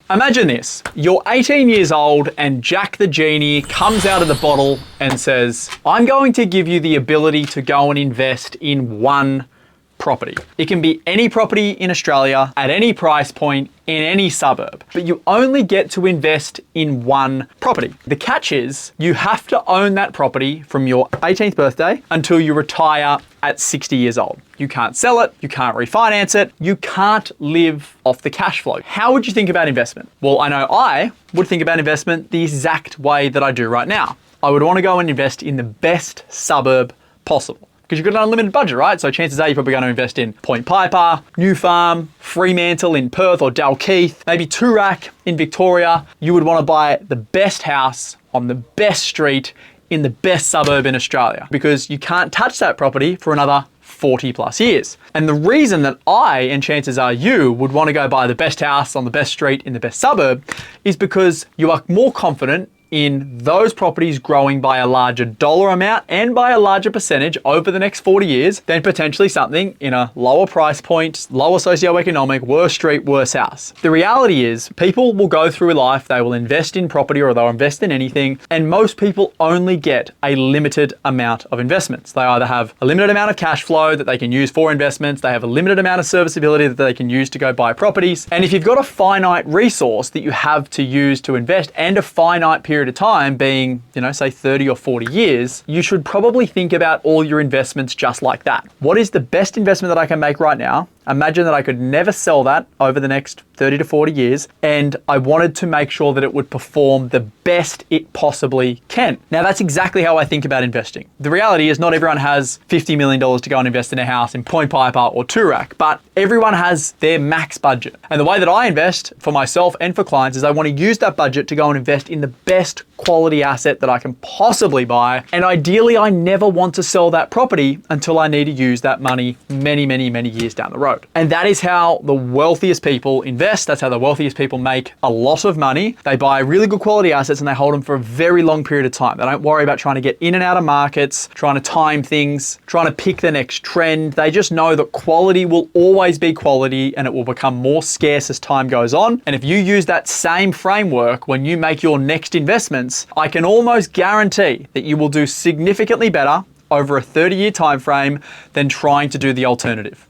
Imagine this, you're 18 years old and Jack the Genie comes out of the bottle and says, I'm going to give you the ability to go and invest in one property. It can be any property in Australia at any price point in any suburb, but you only get to invest in one property. The catch is you have to own that property from your 18th birthday until you retire at 60 years old. You can't sell it, you can't refinance it, you can't live off the cash flow. How would you think about investment? Well, I know I would think about investment the exact way that I do right now. I would want to go and invest in the best suburb possible. Because you've got an unlimited budget, right? So chances are you're probably going to invest in Point Piper, New Farm, Fremantle in Perth or Dalkeith, maybe Toorak in Victoria. You would want to buy the best house on the best street in the best suburb in Australia because you can't touch that property for another 40 plus years. And the reason that I, and chances are you, would want to go buy the best house on the best street in the best suburb is because you are more confident in those properties growing by a larger dollar amount and by a larger percentage over the next 40 years than potentially something in a lower price point, lower socioeconomic, worse street, worse house. The reality is people will go through life, they will invest in property or they'll invest in anything, and most people only get a limited amount of investments. They either have a limited amount of cash flow that they can use for investments, they have a limited amount of serviceability that they can use to go buy properties, and if you've got a finite resource that you have to use to invest and a finite period of time being, say 30 or 40 years, you should probably think about all your investments just like that. What is the best investment that I can make right now? Imagine that I could never sell that over the next 30 to 40 years, and I wanted to make sure that it would perform the best it possibly can. Now, that's exactly how I think about investing. The reality is not everyone has $50 million to go and invest in a house in Point Piper or Toorak, but everyone has their max budget. And the way that I invest for myself and for clients is I want to use that budget to go and invest in the best quality asset that I can possibly buy. And ideally, I never want to sell that property until I need to use that money many, many, many years down the road. And that is how the wealthiest people invest. That's how the wealthiest people make a lot of money. They buy really good quality assets and they hold them for a very long period of time. They don't worry about trying to get in and out of markets, trying to time things, trying to pick the next trend. They just know that quality will always be quality and it will become more scarce as time goes on. And if you use that same framework when you make your next investments, I can almost guarantee that you will do significantly better over a 30-year time frame than trying to do the alternative.